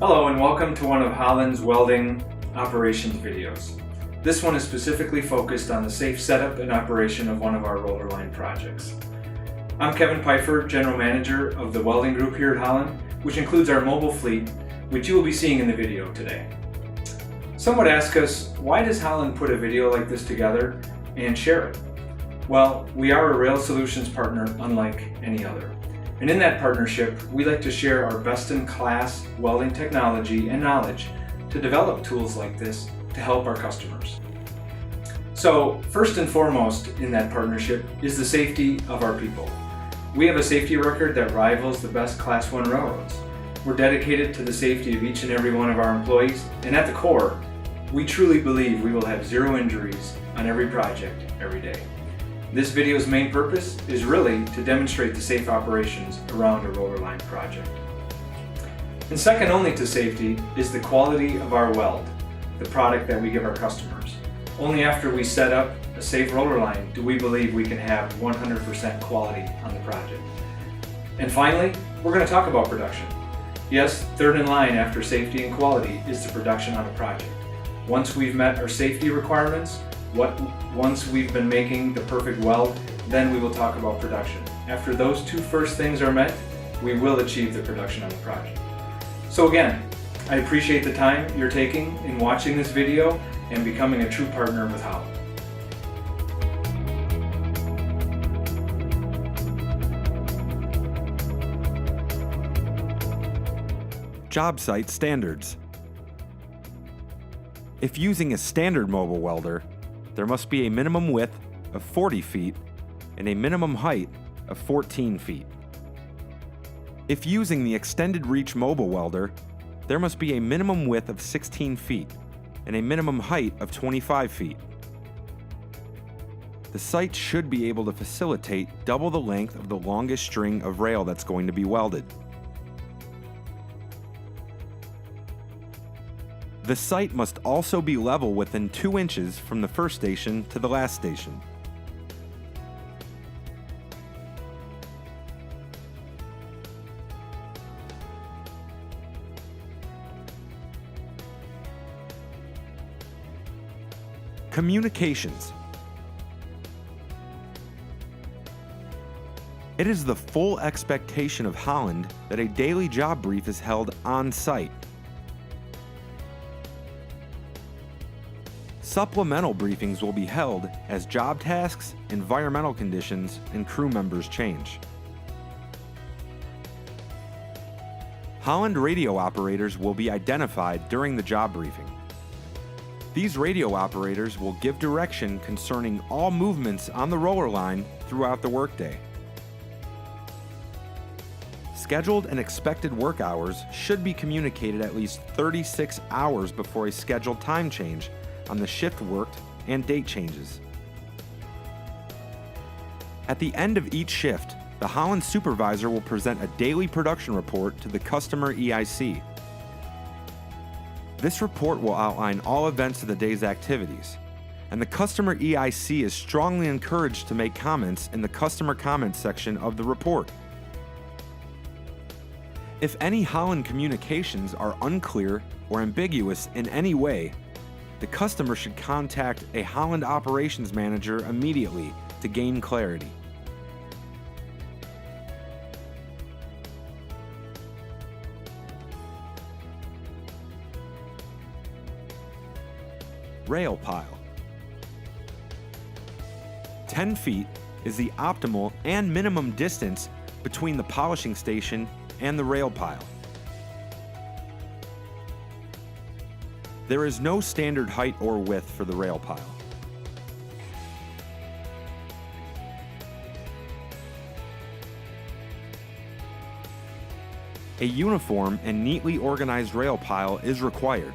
Hello and welcome to one of Holland's welding operations videos. This one is specifically focused on the safe setup and operation of one of our roller line projects. I'm Kevin Pfeiffer, General Manager of the welding group here at Holland, which includes our mobile fleet, which you will be seeing in the video today. Some would ask us, why does Holland put a video like this together and share it? Well, we are a rail solutions partner unlike any other. And in that partnership, we like to share our best-in-class welding technology and knowledge to develop tools like this to help our customers. So, first and foremost in that partnership is the safety of our people. We have a safety record that rivals the best Class 1 railroads. We're dedicated to the safety of each and every one of our employees, and at the core, we truly believe we will have zero injuries on every project every day. This video's main purpose is really to demonstrate the safe operations around a roller line project. And second only to safety is the quality of our weld, the product that we give our customers. Only after we set up a safe roller line do we believe we can have 100% quality on the project. And finally, we're going to talk about production. Yes, third in line after safety and quality is the production on a project. Once we've met our safety requirements, once we've been making the perfect weld, then we will talk about production. After those two first things are met, we will achieve the production on the project. So again, I appreciate the time you're taking in watching this video and becoming a true partner with Holland. Jobsite standards. If using a standard mobile welder, there must be a minimum width of 40 feet and a minimum height of 14 feet. If using the extended reach mobile welder, there must be a minimum width of 16 feet and a minimum height of 25 feet. The site should be able to facilitate double the length of the longest string of rail that's going to be welded. The site must also be level within 2 inches from the first station to the last station. Communications. It is the full expectation of Holland that a daily job brief is held on site. Supplemental briefings will be held as job tasks, environmental conditions, and crew members change. Holland radio operators will be identified during the job briefing. These radio operators will give direction concerning all movements on the roller line throughout the workday. Scheduled and expected work hours should be communicated at least 36 hours before a scheduled time change on the shift worked and date changes. At the end of each shift, the Holland supervisor will present a daily production report to the customer EIC. This report will outline all events of the day's activities, and the customer EIC is strongly encouraged to make comments in the customer comments section of the report. If any Holland communications are unclear or ambiguous in any way, the customer should contact a Holland operations manager immediately to gain clarity. Rail pile. 10 feet is the optimal and minimum distance between the polishing station and the rail pile. There is no standard height or width for the rail pile. A uniform and neatly organized rail pile is required,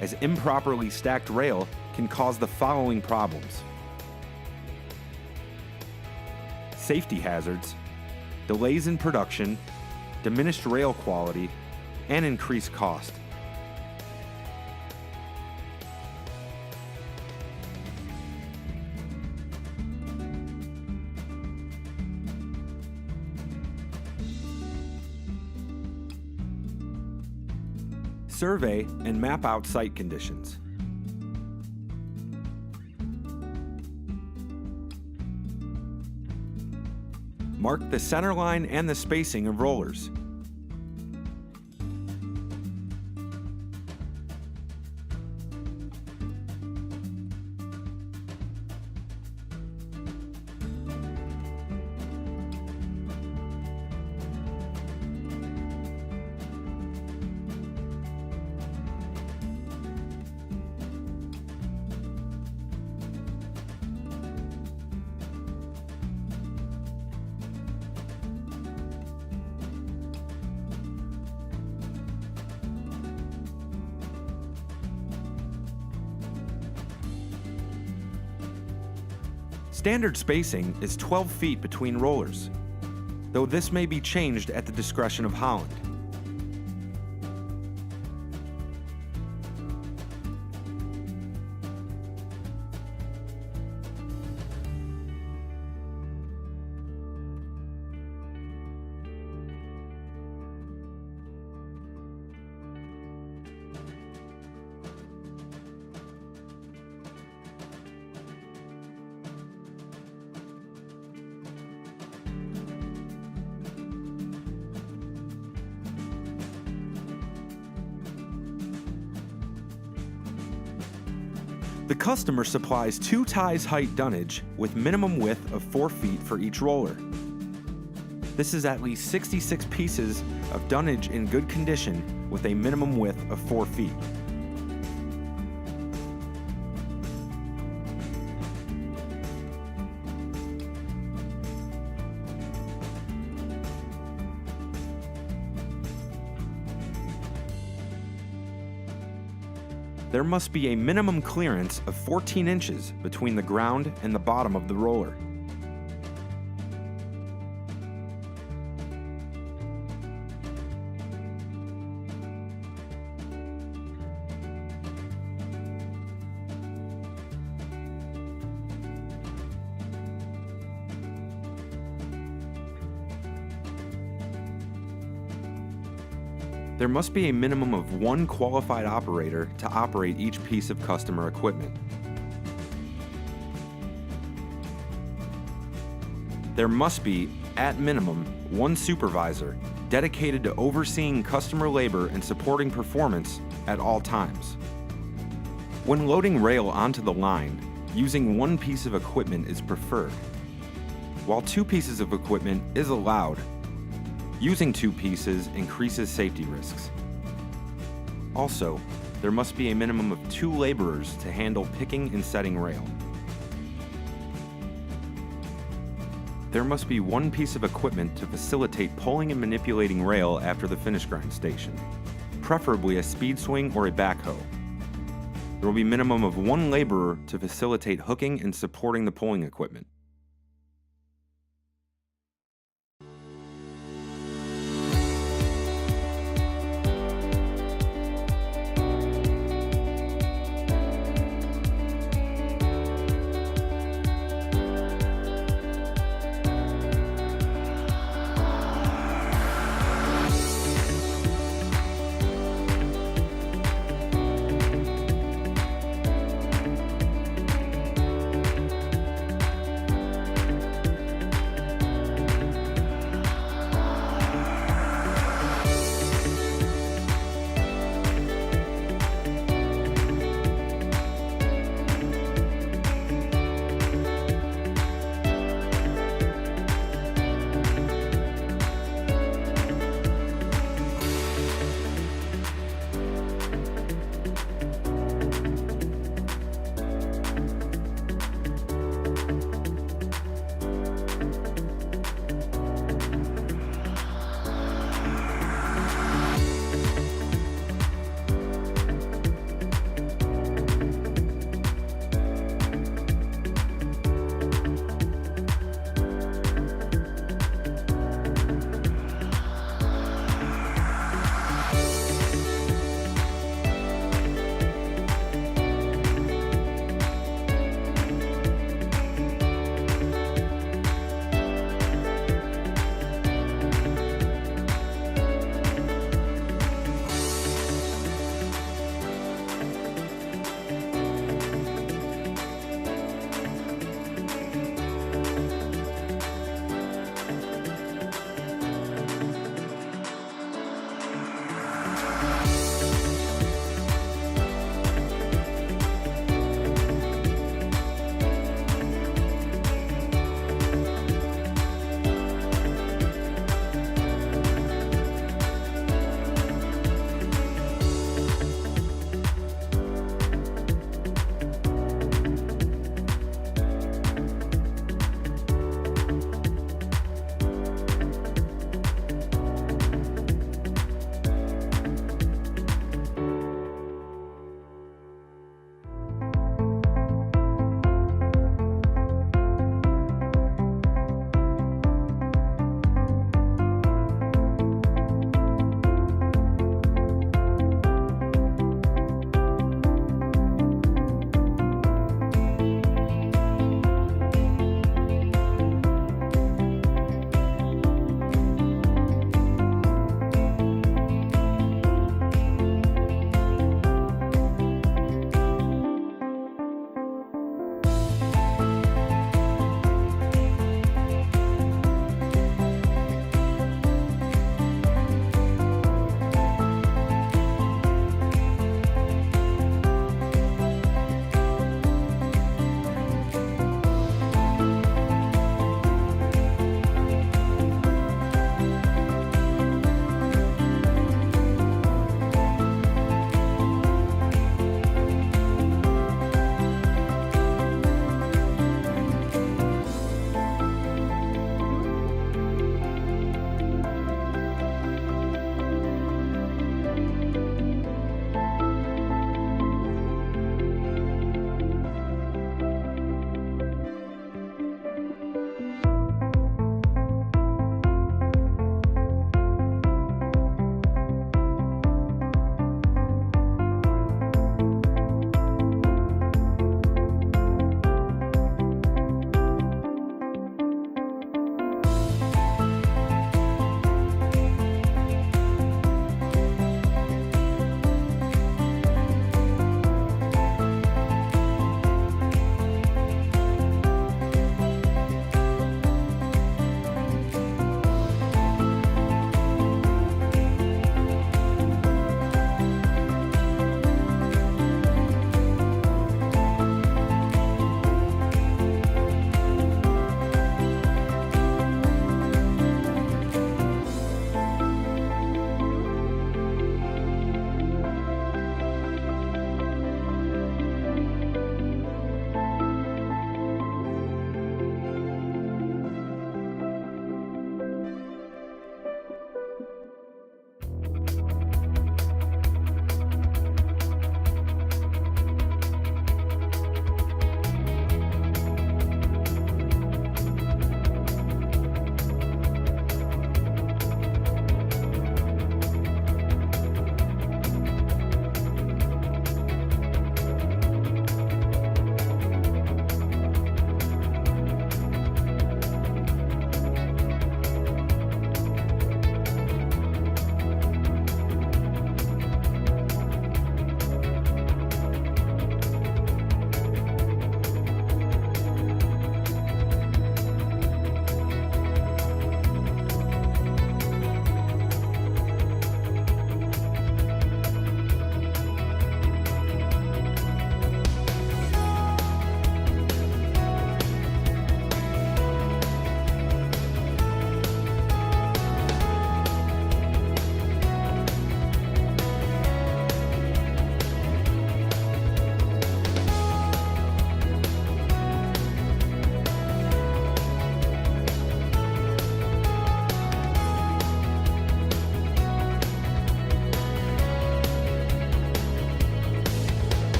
as improperly stacked rail can cause the following problems: safety hazards, delays in production, diminished rail quality, and increased cost. Survey and map out site conditions. Mark the center line and the spacing of rollers. Standard spacing is 12 feet between rollers, though this may be changed at the discretion of Holland. The customer supplies 2 ties height dunnage with minimum width of 4 feet for each roller. This is at least 66 pieces of dunnage in good condition with a minimum width of 4 feet. There must be a minimum clearance of 14 inches between the ground and the bottom of the roller. There must be a minimum of 1 qualified operator to operate each piece of customer equipment. There must be, at minimum, 1 supervisor dedicated to overseeing customer labor and supporting performance at all times. When loading rail onto the line, using 1 piece of equipment is preferred. While 2 pieces of equipment is allowed, using 2 pieces increases safety risks. Also, there must be a minimum of 2 laborers to handle picking and setting rail. There must be 1 piece of equipment to facilitate pulling and manipulating rail after the finish grind station, preferably a speed swing or a backhoe. There will be a minimum of 1 laborer to facilitate hooking and supporting the pulling equipment.